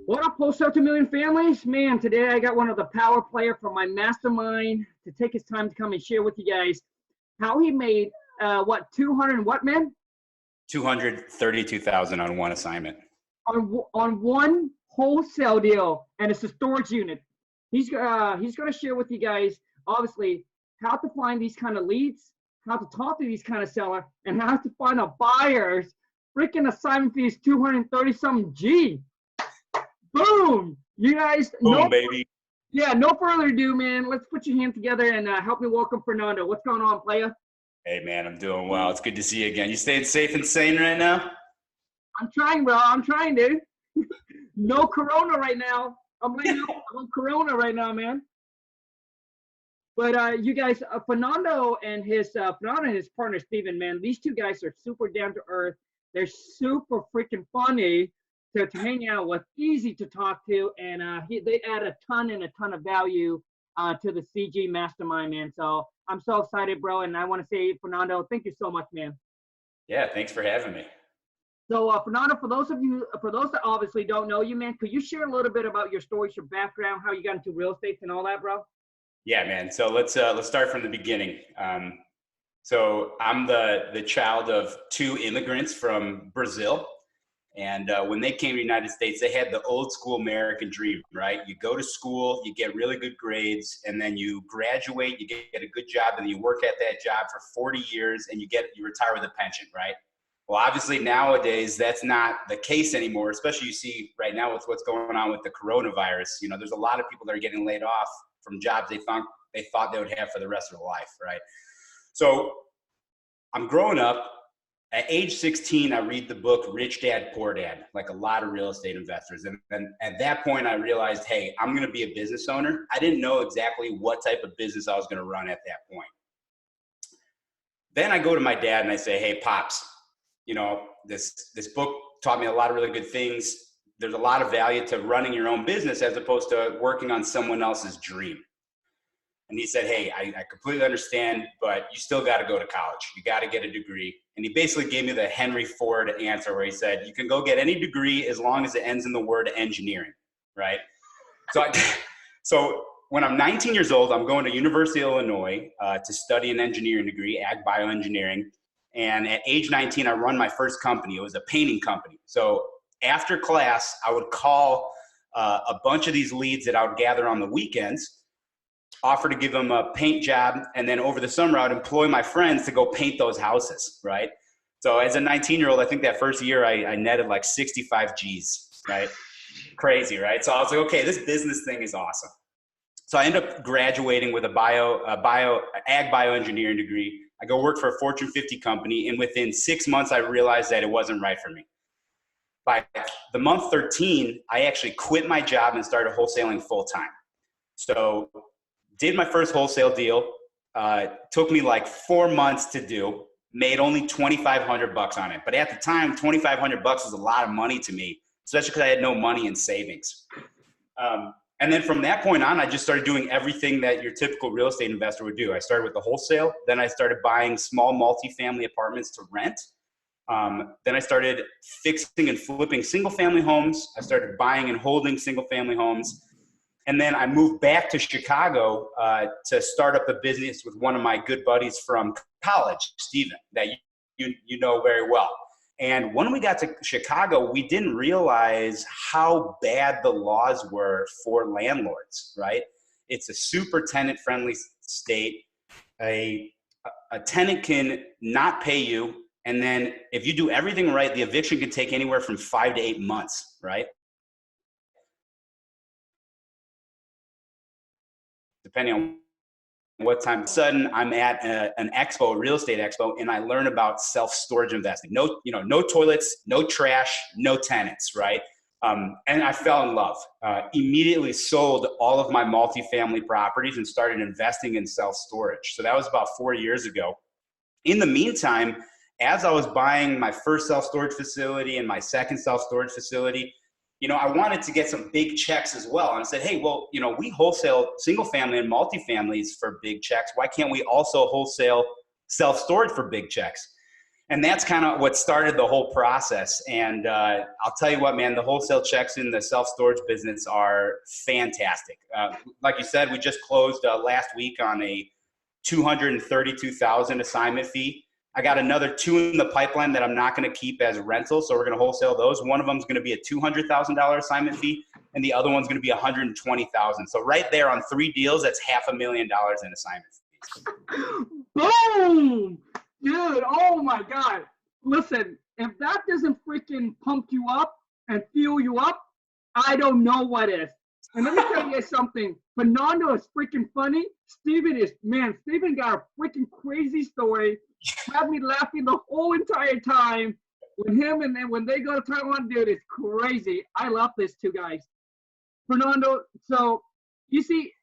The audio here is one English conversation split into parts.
What up, Wholesale to Million families? Man, today I got one of the power player from my mastermind to take his time to come and share with you guys how he made, 200 and what, man? 232,000 on one assignment. On one wholesale deal, and it's a storage unit. He's going to share with you guys, obviously, how to find these kind of leads, how to talk to these kind of seller, and how to find a buyer's freaking assignment fees 230 something G. Boom! You guys, Boom, baby. Yeah, no further ado, man. Let's put your hand together and help me welcome Fernando. What's going on, playa? Hey, man, I'm doing well. It's good to see you again. You staying safe and sane right now? I'm trying, bro. I'm trying, dude. No corona right now. I'm laying out on corona right now, man. But you guys, Fernando and his partner Steven, man, these two guys are super down to earth. They're super freaking funny to hang out with, easy to talk to, and they add a ton of value to the CG mastermind, man. So I'm so excited, bro, and I want to say, Fernando, thank you so much, man. Yeah, thanks for having me. So Fernando, for those that obviously don't know you, man, could you share a little bit about your story, your background, how you got into real estate and all that, bro? Yeah, man. So let's start from the beginning. So I'm the child of two immigrants from Brazil. And when they came to the United States, they had the old school American dream, right? You go to school, you get really good grades, and then you graduate, you get a good job, and you work at that job for 40 years, and you retire with a pension, right? Well, obviously nowadays that's not the case anymore, especially you see right now with what's going on with the coronavirus. You know, there's a lot of people that are getting laid off from jobs they thought they would have for the rest of their life, right? So I'm growing up. At age 16, I read the book Rich Dad, Poor Dad, like a lot of real estate investors. And at that point, I realized, hey, I'm going to be a business owner. I didn't know exactly what type of business I was going to run at that point. Then I go to my dad and I say, hey, Pops, you know, this book taught me a lot of really good things. There's a lot of value to running your own business as opposed to working on someone else's dream. And he said, hey, I completely understand, but you still got to go to college. You got to get a degree. And he basically gave me the Henry Ford answer where he said, you can go get any degree as long as it ends in the word engineering, right? So when I'm 19 years old, I'm going to University of Illinois to study an engineering degree, ag bioengineering. And at age 19, I run my first company. It was a painting company. So after class, I would call a bunch of these leads that I would gather on the weekends, offer to give them a paint job, and then over the summer, I would employ my friends to go paint those houses, right? So as a 19-year-old, I think that first year I netted like 65 G's, right? Crazy, right? So I was like, okay, this business thing is awesome. So I end up graduating with a ag bioengineering degree. I go work for a Fortune 50 company, and within 6 months, I realized that it wasn't right for me. By the month 13, I actually quit my job and started wholesaling full time. So did my first wholesale deal, took me like 4 months to do, made only $2,500 on it. But at the time, $2,500 was a lot of money to me, especially because I had no money in savings. And then from that point on, I just started doing everything that your typical real estate investor would do. I started with the wholesale, then I started buying small multifamily apartments to rent. Then I started fixing and flipping single family homes. I started buying and holding single family homes. And then I moved back to Chicago to start up a business with one of my good buddies from college, Steven, that you know very well. And when we got to Chicago, we didn't realize how bad the laws were for landlords, right? It's a super tenant-friendly state. A tenant can not pay you, and then if you do everything right, the eviction can take anywhere from 5 to 8 months, right? Depending on what time. All of a sudden, I'm at an expo, a real estate expo, and I learn about self-storage investing. No toilets, no trash, no tenants, right? And I fell in love. Immediately sold all of my multifamily properties and started investing in self-storage. So that was about 4 years ago. In the meantime, as I was buying my first self-storage facility and my second self-storage facility, I wanted to get some big checks as well. And I said, hey, well, we wholesale single family and multifamilies for big checks. Why can't we also wholesale self-storage for big checks? And that's kind of what started the whole process. And I'll tell you what, man, the wholesale checks in the self-storage business are fantastic. Like you said, we just closed last week on a $232,000 assignment fee. I got another 2 in the pipeline that I'm not going to keep as rentals, so we're going to wholesale those. One of them is going to be a $200,000 assignment fee, and the other one's going to be $120,000. So right there on 3 deals, that's $500,000 in assignment fees. Boom! Dude, oh my God. Listen, if that doesn't freaking pump you up and fuel you up, I don't know what is. And let me tell you something. Fernando is freaking funny. Steven got a freaking crazy story. Had me laughing the whole entire time with him, and then when they go to Taiwan, dude, it's crazy. I love these 2 guys. Fernando, so you see,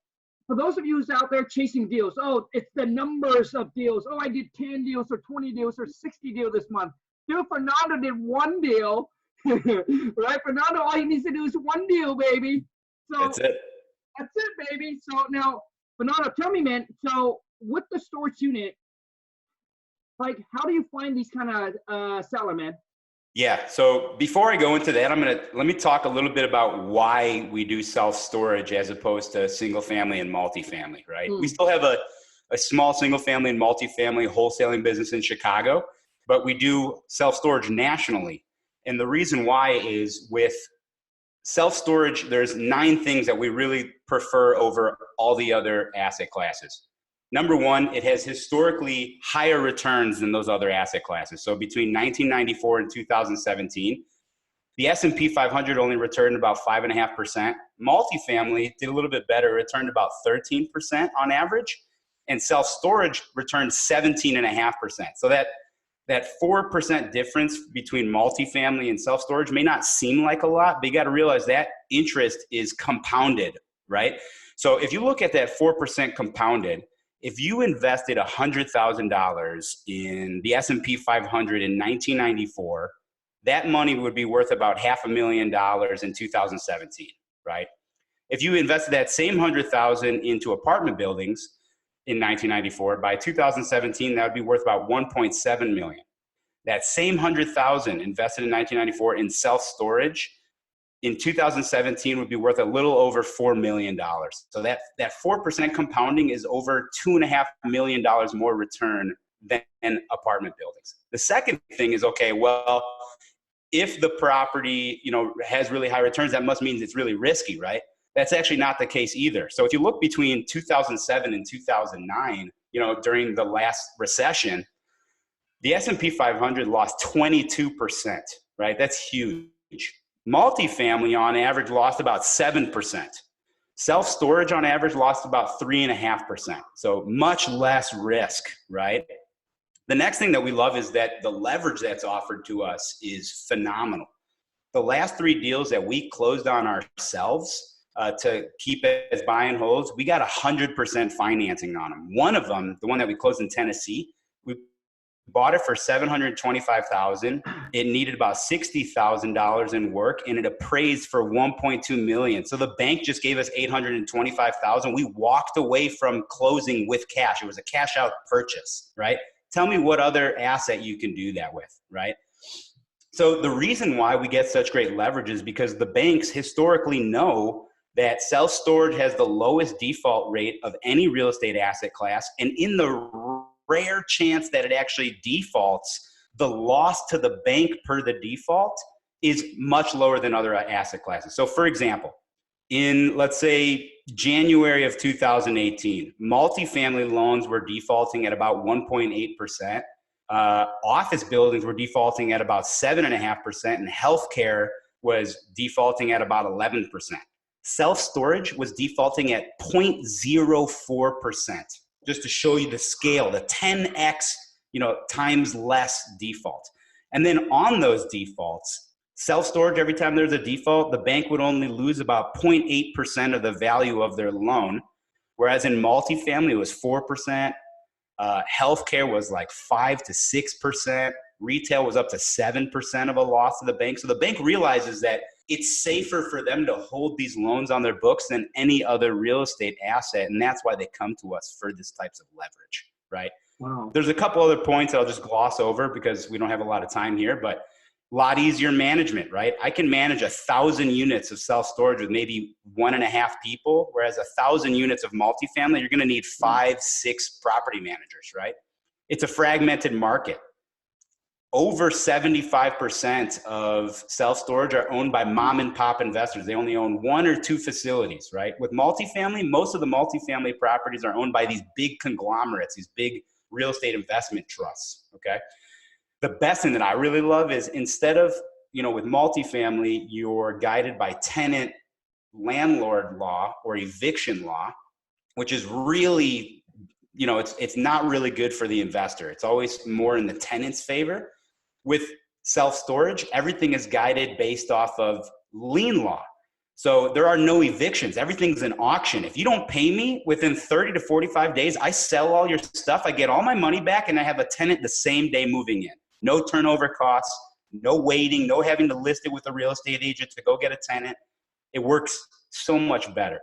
for those of you who's out there chasing deals, oh, it's the numbers of deals. Oh, I did 10 deals or 20 deals or 60 deals this month. Dude, Fernando did 1 deal, right? Fernando, all he needs to do is 1 deal, baby. So that's it. That's it, baby. So now, Fernando, tell me, man, so with the storage unit, like, how do you find these kind of seller, man? Yeah. So before I go into that, let me talk a little bit about why we do self-storage as opposed to single family and multifamily, right? We still have a small single family and multifamily wholesaling business in Chicago, but we do self-storage nationally. And the reason why is with self-storage, there's 9 things that we really prefer over all the other asset classes. Number 1, it has historically higher returns than those other asset classes. So between 1994 and 2017, the S&P 500 only returned about 5.5%. Multifamily did a little bit better, returned about 13% on average. And self-storage returned 17.5%. So that 4% difference between multifamily and self-storage may not seem like a lot, but you got to realize that interest is compounded, right? So if you look at that 4% compounded, if you invested $100,000 in the S&P 500 in 1994, that money would be worth about $500,000 in 2017, right? If you invested that same $100,000 into apartment buildings in 1994, by 2017, that would be worth about $1.7 million. That same $100,000 invested in 1994 in self-storage in 2017 would be worth a little over $4 million. So that 4% compounding is over $2.5 million more return than apartment buildings. The second thing is, okay, well, if the property, has really high returns, that must mean it's really risky, right? That's actually not the case either. So if you look between 2007 and 2009, during the last recession, the S&P 500 lost 22%, right? That's huge. Multifamily on average lost about 7%. Self-storage on average lost about 3.5%. So much less risk, right? The next thing that we love is that the leverage that's offered to us is phenomenal. The last 3 deals that we closed on ourselves to keep it as buy and holds, we got 100% financing on them. One of them, the one that we closed in Tennessee, we bought it for $725,000. It needed about $60,000 in work, and it appraised for $1.2 million. So the bank just gave us $825,000. We walked away from closing with cash. It was a cash out purchase, right? Tell me what other asset you can do that with, right? So the reason why we get such great leverage is because the banks historically know that self-storage has the lowest default rate of any real estate asset class. And in the rare chance that it actually defaults, the loss to the bank per the default is much lower than other asset classes. So for example, in, let's say, January of 2018, multifamily loans were defaulting at about 1.8%. Office buildings were defaulting at about 7.5%, and healthcare was defaulting at about 11%. Self-storage was defaulting at 0.04%, just to show you the scale, the 10x, times less default. And then on those defaults, self-storage, every time there's a default, the bank would only lose about 0.8% of the value of their loan, whereas in multifamily it was 4%. Healthcare was like 5 to 6%. Retail was up to 7% of a loss to the bank. So the bank realizes that it's safer for them to hold these loans on their books than any other real estate asset. And that's why they come to us for this types of leverage, right? Wow. There's a couple other points that I'll just gloss over because we don't have a lot of time here, but a lot easier management, right? I can manage 1,000 units of self-storage with maybe 1.5 people, whereas 1,000 units of multifamily, you're going to need 5, 6 property managers, right? It's a fragmented market. Over 75% of self-storage are owned by mom and pop investors. They only own 1 or 2 facilities, right? With multifamily, most of the multifamily properties are owned by these big conglomerates, these big real estate investment trusts, okay? The best thing that I really love is instead of, with multifamily, you're guided by tenant landlord law or eviction law, which is really, it's not really good for the investor. It's always more in the tenant's favor. With self-storage, everything is guided based off of lien law. So there are no evictions. Everything's an auction. If you don't pay me within 30 to 45 days, I sell all your stuff. I get all my money back and I have a tenant the same day moving in. No turnover costs, no waiting, no having to list it with a real estate agent to go get a tenant. It works so much better.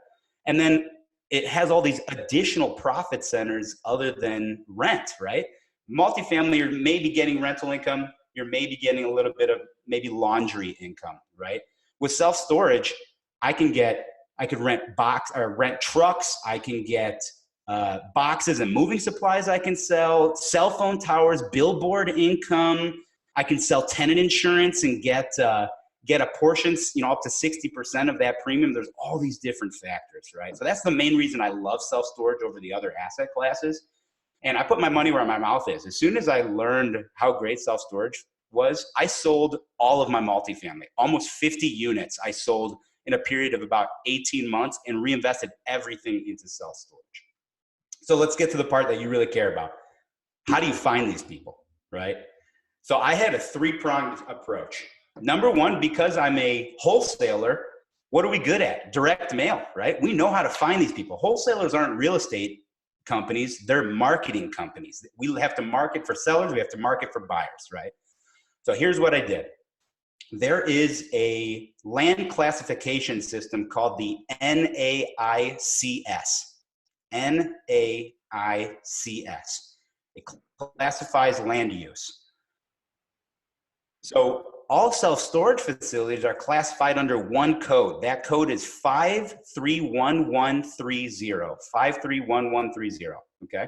And then it has all these additional profit centers other than rent, right? Multifamily, you're maybe getting rental income. You're maybe getting a little bit of maybe laundry income, right? With self-storage, I could rent rent trucks. I can get boxes and moving supplies. I can sell cell phone towers, billboard income. I can sell tenant insurance and get a portion, up to 60% of that premium. There's all these different factors, right? So that's the main reason I love self-storage over the other asset classes. And I put my money where my mouth is. As soon as I learned how great self-storage was, I sold all of my multifamily, almost 50 units I sold in a period of about 18 months and reinvested everything into self-storage. So let's get to the part that you really care about. How do you find these people, right? So I had a 3-pronged approach. Number one, because I'm a wholesaler, what are we good at? Direct mail, right? We know how to find these people. Wholesalers aren't real estate companies, they're marketing companies. We have to market for sellers, we have to market for buyers, right? So here's what I did. There is a land classification system called the NAICS. NAICS. It classifies land use. So all self-storage facilities are classified under one code. That code is 531130. 531130, okay?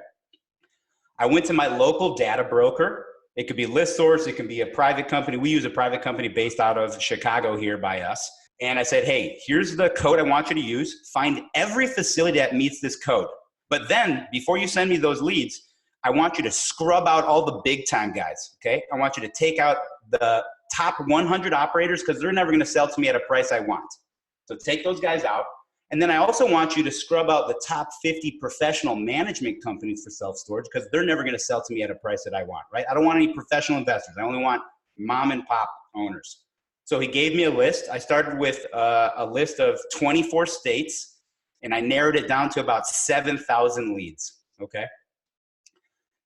I went to my local data broker. It could be ListSource, it can be a private company. We use a private company based out of Chicago here by us. And I said, hey, here's the code I want you to use. Find every facility that meets this code. But then before you send me those leads, I want you to scrub out all the big time guys, okay? I want you to take out the top 100 operators because they're never gonna sell to me at a price I want. So take those guys out. And then I also want you to scrub out the top 50 professional management companies for self-storage because they're never gonna sell to me at a price that I want, right? I don't want any professional investors. I only want mom and pop owners. So he gave me a list. I started with a list of 24 states and I narrowed it down to about 7,000 leads, okay?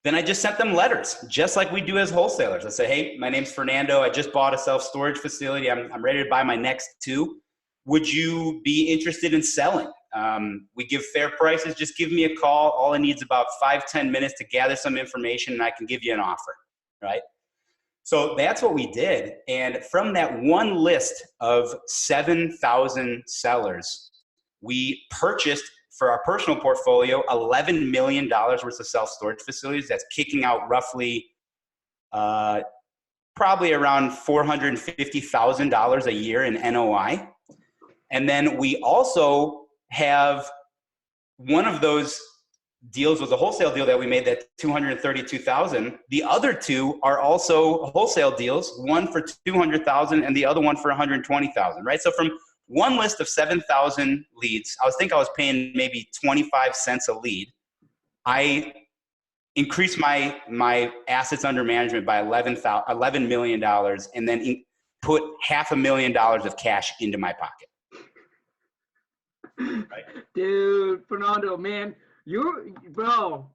Then I just sent them letters, just like we do as wholesalers. I say, hey, my name's Fernando. I just bought a self-storage facility. I'm ready to buy my next 2. Would you be interested in selling? We give fair prices. Just give me a call. All I need is about 5-10 minutes to gather some information and I can give you an offer, right? So that's what we did. And from that one list of 7,000 sellers, we purchased for our personal portfolio, $11 million worth of self-storage facilities. That's kicking out roughly probably around $450,000 a year in NOI. And then we also have one of those deals was a wholesale deal that we made that $232,000. The other 2 are also wholesale deals, one for $200,000 and the other one for $120,000, right? So from one list of 7,000 leads, I was paying maybe 25 cents a lead. I increased my assets under management by $11 million and then put $500,000 of cash into my pocket. Right. Dude, Fernando, man, your whole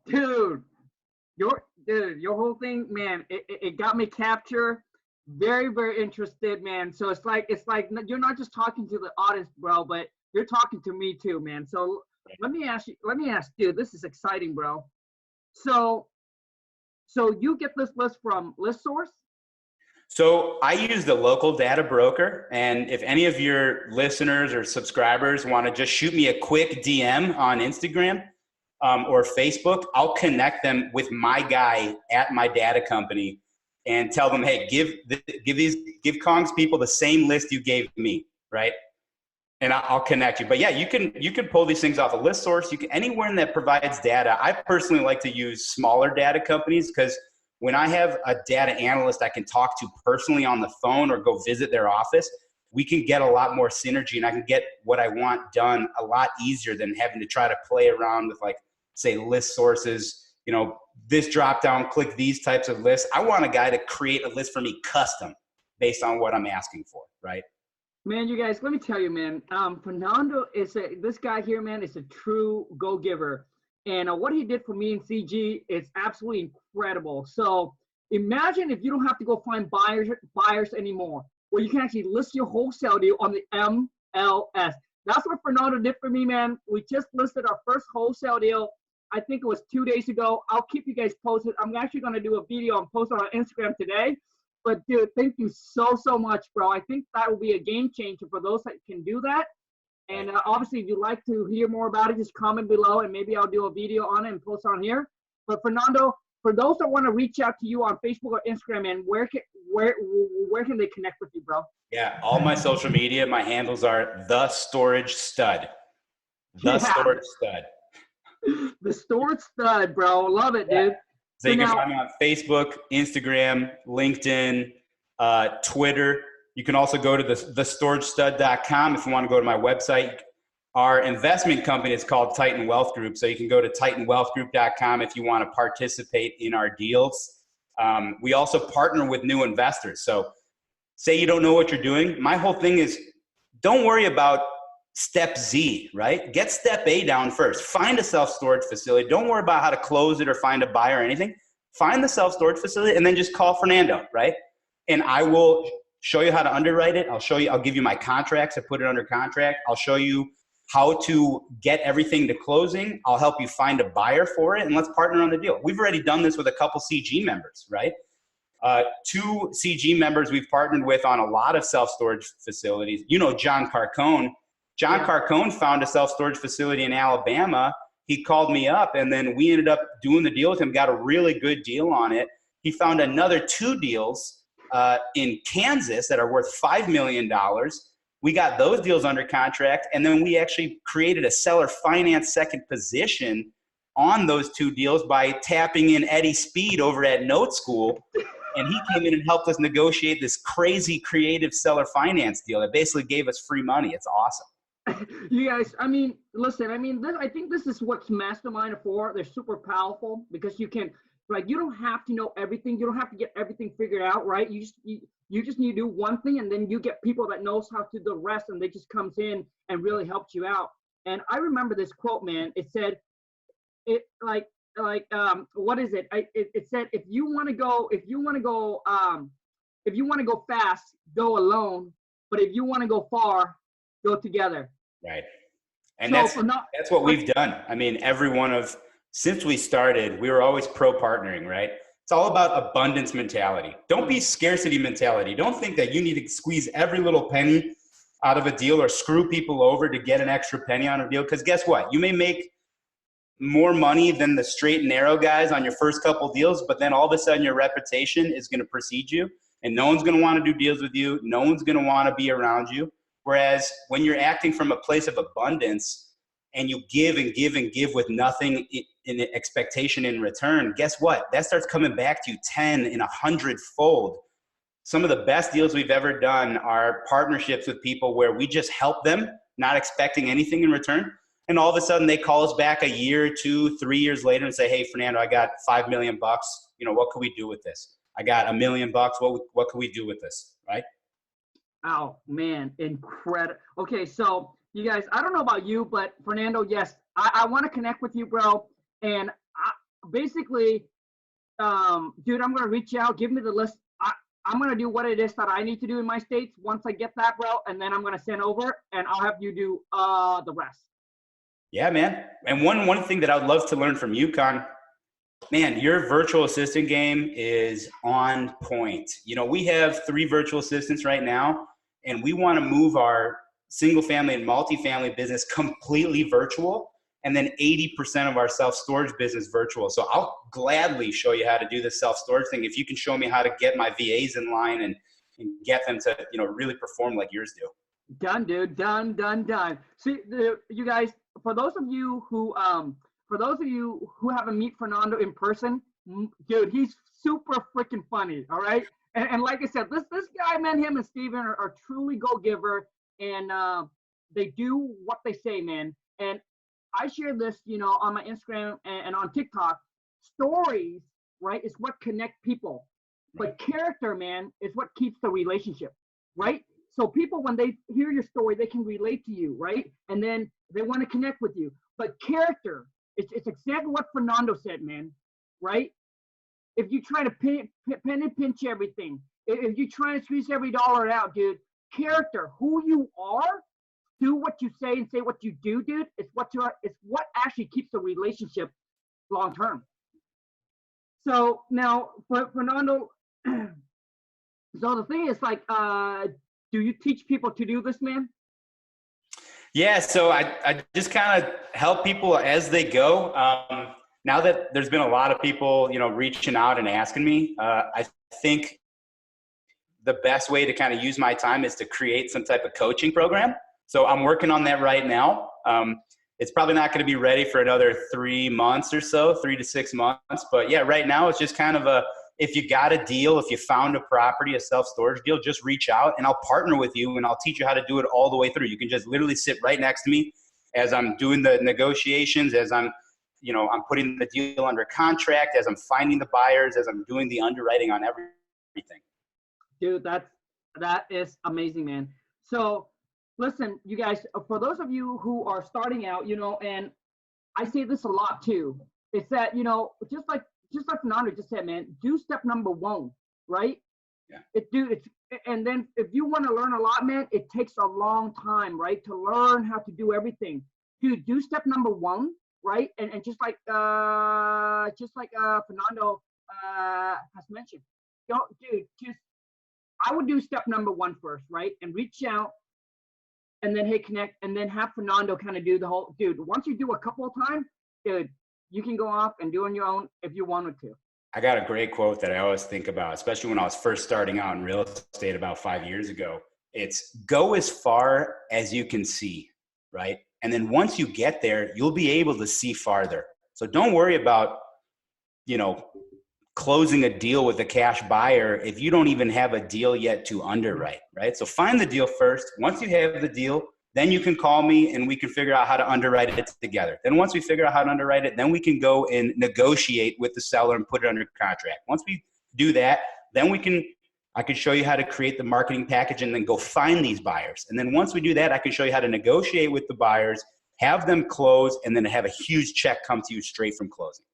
thing, man, it got me captured. Very, very interested, man. So it's like you're not just talking to the audience, bro, but you're talking to me too, man. So let me ask you, this is exciting, bro. So So you get this list from List Source? So I use the local data broker, and if any of your listeners or subscribers want to just shoot me a quick DM on Instagram or Facebook, I'll connect them with my guy at my data company and tell them, hey, give Kong's people the same list you gave me, right? And I'll connect you. But yeah, you can pull these things off a list source. You can anywhere that provides data. I personally like to use smaller data companies because when I have a data analyst I can talk to personally on the phone or go visit their office, we can get a lot more synergy and I can get what I want done a lot easier than having to try to play around with, like, say, list sources, this drop down, click these types of lists. I want a guy to create a list for me custom based on what I'm asking for, right? Man, you guys, let me tell you, man, Fernando this guy here, man, is a true go-giver. And what he did for me in CG is absolutely incredible. So imagine if you don't have to go find buyers anymore, where you can actually list your wholesale deal on the MLS. That's what Fernando did for me, man. We just listed our first wholesale deal. I think it was 2 days ago. I'll keep you guys posted. I'm actually going to do a video and post it on Instagram today. But dude, thank you so much, bro. I think that will be a game changer for those that can do that. And obviously, if you'd like to hear more about it, just comment below, and maybe I'll do a video on it and post on here. But Fernando, for those that want to reach out to you on Facebook or Instagram, and where can they connect with you, bro? Yeah, all my social media, my handles are Thestoragestud. Thestoragestud. The Storage Stud, bro. Love it, dude. So you can find me on Facebook, Instagram, LinkedIn, Twitter. You can also go to thestoragestud.com if you want to go to my website. Our investment company is called Titan Wealth Group, so you can go to titanwealthgroup.com if you want to participate in our deals. We also partner with new investors. So say you don't know what you're doing. My whole thing is don't worry about step Z, right? Get step A down first. Find a self-storage facility. Don't worry about how to close it or find a buyer or anything. Find the self-storage facility and then just call Fernando, right? And I will show you how to underwrite it. I'll give you my contracts to put it under contract. I'll show you how to get everything to closing. I'll help you find a buyer for it, and let's partner on the deal. We've already done this with a couple CG members, right? 2 CG members we've partnered with on a lot of self-storage facilities. John Carcone. John Carcone found a self-storage facility in Alabama. He called me up, and then we ended up doing the deal with him, got a really good deal on it. He found another 2 deals in Kansas that are worth $5 million. We got those deals under contract, and then we actually created a seller finance second position on those 2 deals by tapping in Eddie Speed over at Note School. And he came in and helped us negotiate this crazy creative seller finance deal that basically gave us free money. It's awesome. You guys, listen, I think this is what's mastermind for. They're super powerful because you can, you don't have to know everything. You don't have to get everything figured out, right? You just need to do one thing, and then you get people that knows how to do the rest, and they just comes in and really helps you out. And I remember this quote, man. It said, what is it? It said, if you want to go fast, go alone. But if you want to go far, go together. Right. And that's what we've done. Since we started, we were always pro partnering, right? It's all about abundance mentality. Don't be scarcity mentality. Don't think that you need to squeeze every little penny out of a deal or screw people over to get an extra penny on a deal. Because guess what? You may make more money than the straight and narrow guys on your first couple deals, but then all of a sudden your reputation is going to precede you, and no one's going to want to do deals with you. No one's going to want to be around you. Whereas when you're acting from a place of abundance and you give and give and give with nothing in expectation in return, guess what? That starts coming back to you 10 and 100-fold. Some of the best deals we've ever done are partnerships with people where we just help them, not expecting anything in return. And all of a sudden they call us back a year, 2, 3 years later and say, hey, Fernando, I got $5 million. What can we do with this? I got $1 million. What can we do with this? Right? Oh, man, incredible. Okay, so you guys, I don't know about you, but Fernando, yes, I want to connect with you, bro. And basically, dude, I'm going to reach out, give me the list. I'm going to do what it is that I need to do in my states once I get that, bro. And then I'm going to send over, and I'll have you do the rest. Yeah, man. And one thing that I would love to learn from you, Khang, Man, your virtual assistant game is on point. You know, we have 3 virtual assistants right now, and we want to move our single family and multifamily business completely virtual, and then 80% of our self-storage business virtual. So I'll gladly show you how to do this self-storage thing if you can show me how to get my VAs in line and get them to, you know, really perform like yours do. Done, dude. Done, done, done. See, you guys, for those of you who haven't met Fernando in person, dude, he's super freaking funny. All right. And like I said, this guy, man, him and Steven are truly go-giver, and they do what they say, man. And I share this, you know, on my Instagram and on TikTok. Stories, right, is what connect people. But character, man, is what keeps the relationship, right? So people, when they hear your story, they can relate to you, right? And then they want to connect with you. But character, it's exactly what Fernando said, man, right? If you try to pen and pinch everything, if you try to squeeze every dollar out, dude, character, who you are, do what you say and say what you do, dude. It's what actually keeps the relationship long term. So now, Fernando, so the thing is, like, do you teach people to do this, man? Yeah, so I just kind of help people as they go. Now that there's been a lot of people, you know, reaching out and asking me, I think the best way to kind of use my time is to create some type of coaching program. So I'm working on that right now. It's probably not going to be ready for another 3 months or so, 3 to 6 months. But yeah, right now it's just kind of if you got a deal, if you found a property, a self-storage deal, just reach out and I'll partner with you and I'll teach you how to do it all the way through. You can just literally sit right next to me as I'm doing the negotiations, as I'm putting the deal under contract, as I'm finding the buyers, as I'm doing the underwriting on everything. Dude, that is amazing, man. So listen, you guys, for those of you who are starting out, you know, and I say this a lot too, it's that, you know, just like Fernando just said, man, do step number 1, right? Yeah. And then if you want to learn a lot, man, it takes a long time, right? To learn how to do everything. Dude, do step number 1, right? And just like Fernando has mentioned, I would do step number 1 first, right? And reach out, and then connect, and then have Fernando kind of do the whole, dude, once you do a couple of times, dude, you can go off and do on your own if you wanted to. I got a great quote that I always think about, especially when I was first starting out in real estate about 5 years ago. It's go as far as you can see, right? And then once you get there, you'll be able to see farther. So don't worry about, you know, closing a deal with a cash buyer if you don't even have a deal yet to underwrite, right? So find the deal first. Once you have the deal, then you can call me and we can figure out how to underwrite it together. Then once we figure out how to underwrite it, then we can go and negotiate with the seller and put it under contract. Once we do that, then I can show you how to create the marketing package and then go find these buyers. And then once we do that, I can show you how to negotiate with the buyers, have them close, and then have a huge check come to you straight from closing.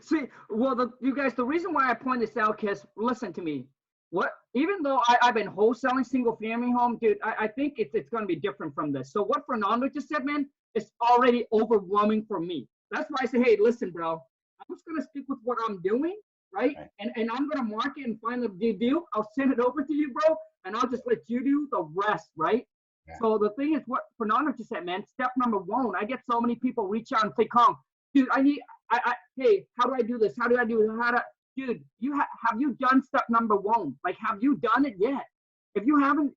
See, well, you guys, the reason why I point this out, Kiss, listen to me. Even though I've been wholesaling single family home, dude, I think it's going to be different from this. So what Fernando just said, man, is already overwhelming for me. That's why I say, hey, listen, bro, I'm just going to stick with what I'm doing, right? And I'm going to market and find the deal. I'll send it over to you, bro, and I'll just let you do the rest, right? Yeah. So the thing is, what Fernando just said, man, step number 1, I get so many people reach out and say, Khang, dude, hey, how do I do this? How do I do this? Dude, have you done step number 1? Like, have you done it yet? If you haven't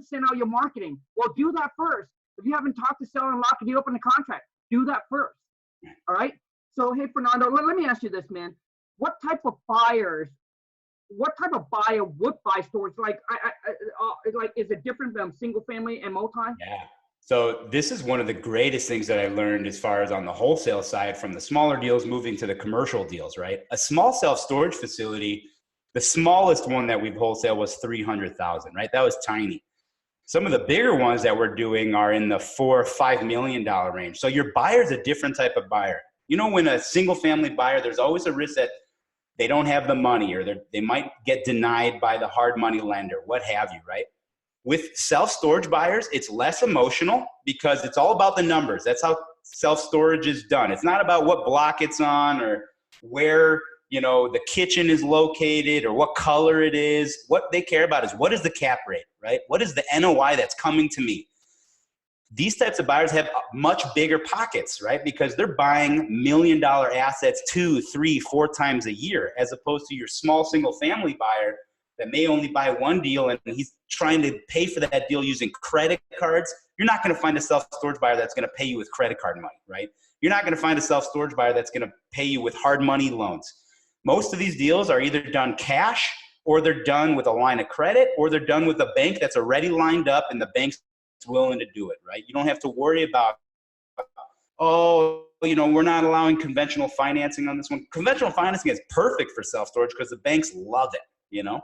sent out your marketing, well, do that first. If you haven't talked to seller and locked the deal up in the contract, do that first. All right. So, hey, Fernando, let me ask you this, man. What type of buyer would buy storage? Like, is it different than single family and multi? Yeah. So this is one of the greatest things that I learned as far as on the wholesale side from the smaller deals moving to the commercial deals, right? A small self-storage facility, the smallest one that we've wholesale was 300,000, right? That was tiny. Some of the bigger ones that we're doing are in the $4 or $5 million range. So your buyer's a different type of buyer. You know, when a single family buyer, there's always a risk that they don't have the money or they might get denied by the hard money lender, what have you, right? With self-storage buyers, it's less emotional because it's all about the numbers. That's how self-storage is done. It's not about what block it's on or where, you know, the kitchen is located or what color it is. What they care about is what is the cap rate, right? What is the NOI that's coming to me? These types of buyers have much bigger pockets, right? Because they're buying $1 million assets 2, 3, 4 times a year, as opposed to your small single family buyer that may only buy one deal and he's trying to pay for that deal using credit cards. You're not going to find a self-storage buyer that's going to pay you with credit card money, right? You're not going to find a self-storage buyer that's going to pay you with hard money loans. Most of these deals are either done cash, or they're done with a line of credit, or they're done with a bank that's already lined up and the bank's willing to do it, right? You don't have to worry about, oh, you know, we're not allowing conventional financing on this one. Conventional financing is perfect for self-storage because the banks love it, you know?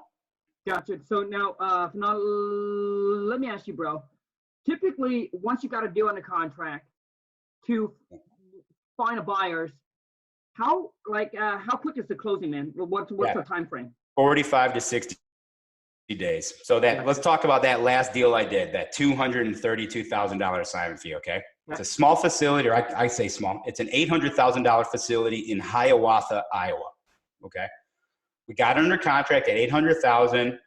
Gotcha. So now, let me ask you, bro. Typically, once you got a deal under contract to find a buyers, how quick is the closing, man? What's the time frame? 45 to 60 days. So that, let's talk about that last deal I did, that $232,000 assignment fee, okay? It's a small facility, or I say small. It's an $800,000 facility in Hiawatha, Iowa, okay? We got under contract at $800,000.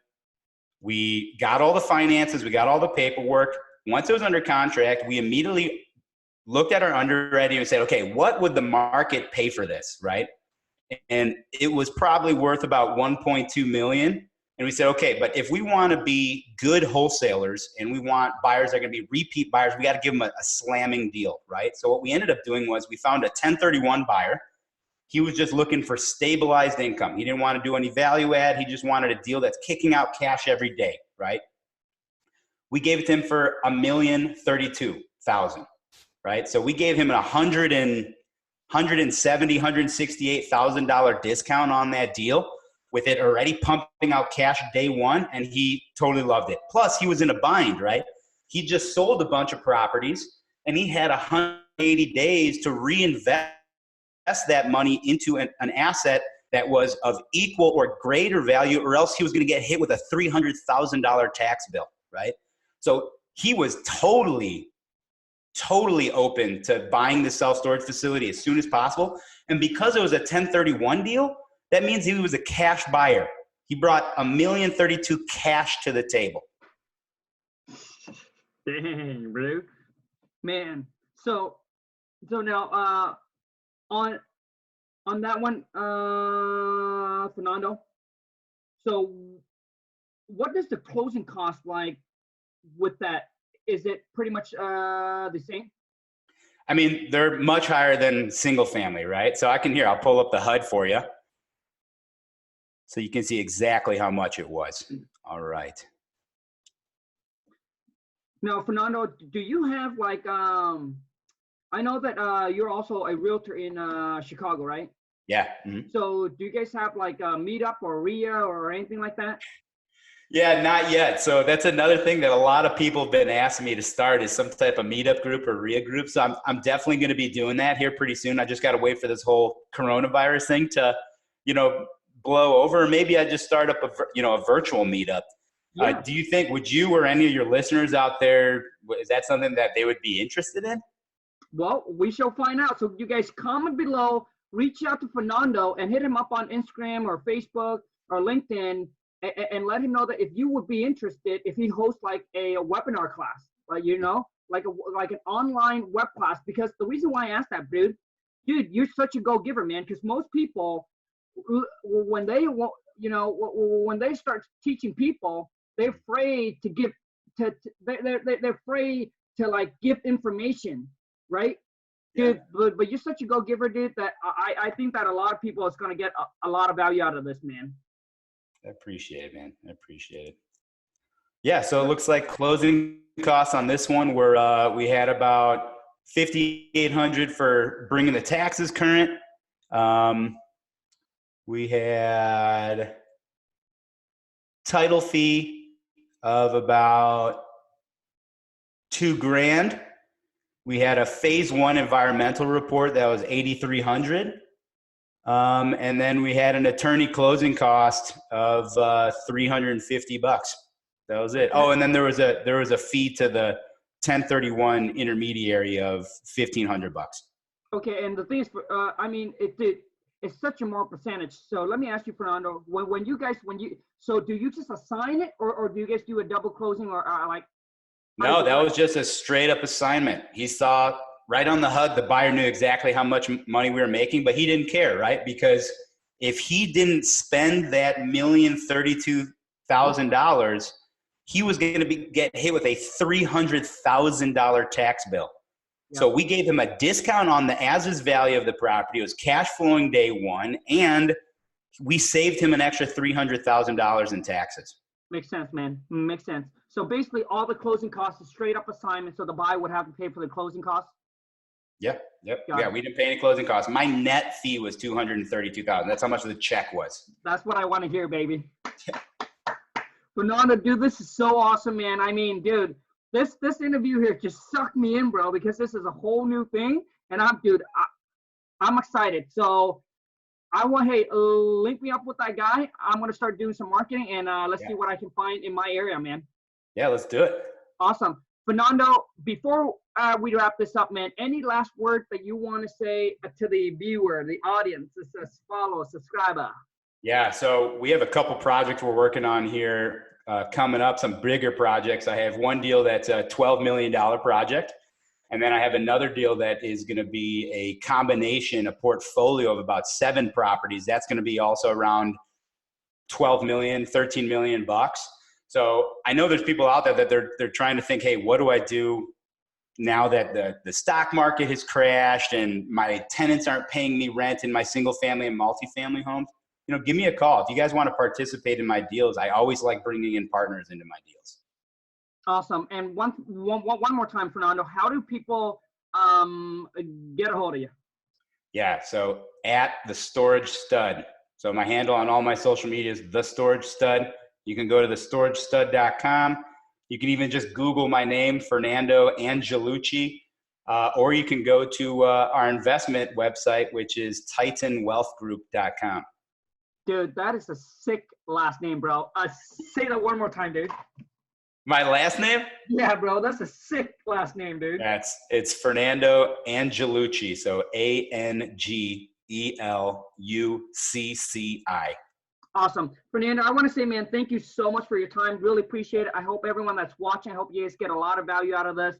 We got all the finances. We got all the paperwork. Once it was under contract, we immediately looked at our underwriting and said, okay, what would the market pay for this, right? And it was probably worth about $1.2 million. And we said, okay, but if we want to be good wholesalers and we want buyers that are going to be repeat buyers, we got to give them a slamming deal, right? So what we ended up doing was we found a 1031 buyer. He was just looking for stabilized income. He didn't want to do any value add. He just wanted a deal that's kicking out cash every day, right? We gave it to him for $1,032,000, right? So we gave him a $168,000 discount on that deal, with it already pumping out cash day one, and he totally loved it. Plus, he was in a bind, right? He just sold a bunch of properties, and he had 180 days to reinvest that money into an asset that was of equal or greater value, or else he was going to get hit with a $300,000 tax bill, right? So he was totally open to buying the self-storage facility as soon as possible. And because it was a 1031 deal, that means he was a cash buyer. He brought $1,032,000 cash to the table. Dang, bro. Man. So now on that one, Fernando. So what does the closing cost like with that? Is it pretty much the same? I mean, they're much higher than single family, right? So I'll pull up the HUD for you, so you can see exactly how much it was. All right. Now, Fernando, do you have like, I know that you're also a realtor in Chicago, right? Yeah. Mm-hmm. So do you guys have like a meetup or RIA or anything like that? Yeah, not yet. So that's another thing that a lot of people have been asking me to start, is some type of meetup group or RIA group. So I'm definitely going to be doing that here pretty soon. I just got to wait for this whole coronavirus thing to, blow over. Maybe I just start up a virtual meetup. Yeah. Do you think, would you or any of your listeners out there, is that something that they would be interested in? Well, we shall find out. So you guys comment below, reach out to Fernando and hit him up on Instagram or Facebook or LinkedIn, and let him know that if you would be interested, if he hosts like a webinar class, like like an online web class. Because the reason why I asked that, dude, you're such a go-giver, man. Because most people, when they start teaching people, they're afraid to give they're afraid to like give information, right? Dude, yeah. But you're such a go-giver, dude, that I think that a lot of people is going to get a lot of value out of this, man. I appreciate it, man. I appreciate it. Yeah, so it looks like closing costs on this one were we had about $5,800 for bringing the taxes current. We had title fee of about $2,000. We had a phase 1 environmental report that was $8,300. And then we had an attorney closing cost of $350. That was it. Oh, and then there was a fee to the 1031 intermediary of $1,500. Okay, and the thing is, it's such a more percentage. So let me ask you, Fernando, so do you just assign it, or do you guys do a double closing, or like? No, that was just a straight up assignment. He saw right on the HUD, the buyer knew exactly how much money we were making, but he didn't care, right? Because if he didn't spend that $1,032,000, he was going to get hit with a $300,000 tax bill. Yep. So we gave him a discount on the as-is value of the property. It was cash flowing day one, and we saved him an extra $300,000 in taxes. Makes sense, man. Makes sense. So basically, all the closing costs is straight up assignment, so the buyer would have to pay for the closing costs? Yep. We didn't pay any closing costs. My net fee was $232,000. That's how much the check was. That's what I want to hear, baby. Fernando, dude, this is so awesome, man. I mean, dude, this interview here just sucked me in, bro, because this is a whole new thing, and I'm excited. So hey, link me up with that guy. I'm gonna start doing some marketing, and let's see what I can find in my area, man. Yeah, let's do it. Awesome. Fernando, before we wrap this up, man, any last words that you want to say to the viewer, the audience, follow, subscriber? Yeah, so we have a couple projects we're working on here coming up, some bigger projects. I have one deal that's a $12 million project. And then I have another deal that is going to be a combination, a portfolio of about 7 properties. That's going to be also around 12 million, 13 million bucks. So I know there's people out there that they're trying to think, hey, what do I do now that the stock market has crashed and my tenants aren't paying me rent in my single family and multifamily homes? You know, give me a call. If you guys want to participate in my deals, I always like bringing in partners into my deals. Awesome. And one more time, Fernando, how do people get a hold of you? Yeah, so at Thestoragestud. So my handle on all my social media is Thestoragestud. You can go to thestoragestud.com. You can even just Google my name, Fernando Angelucci, or you can go to our investment website, which is titanwealthgroup.com. Dude, that is a sick last name, bro. Say that one more time, dude. My last name? Yeah, bro. That's a sick last name, dude. It's Fernando Angelucci. So Angelucci. Awesome. Fernando, I want to say, man, thank you so much for your time. Really appreciate it. I hope everyone that's watching, I hope you guys get a lot of value out of this.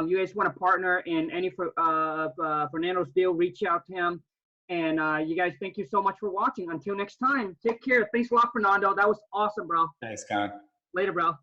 You guys want to partner in any Fernando's deal, reach out to him. And you guys, thank you so much for watching. Until next time, take care. Thanks a lot, Fernando. That was awesome, bro. Thanks, Khang. Later, bro.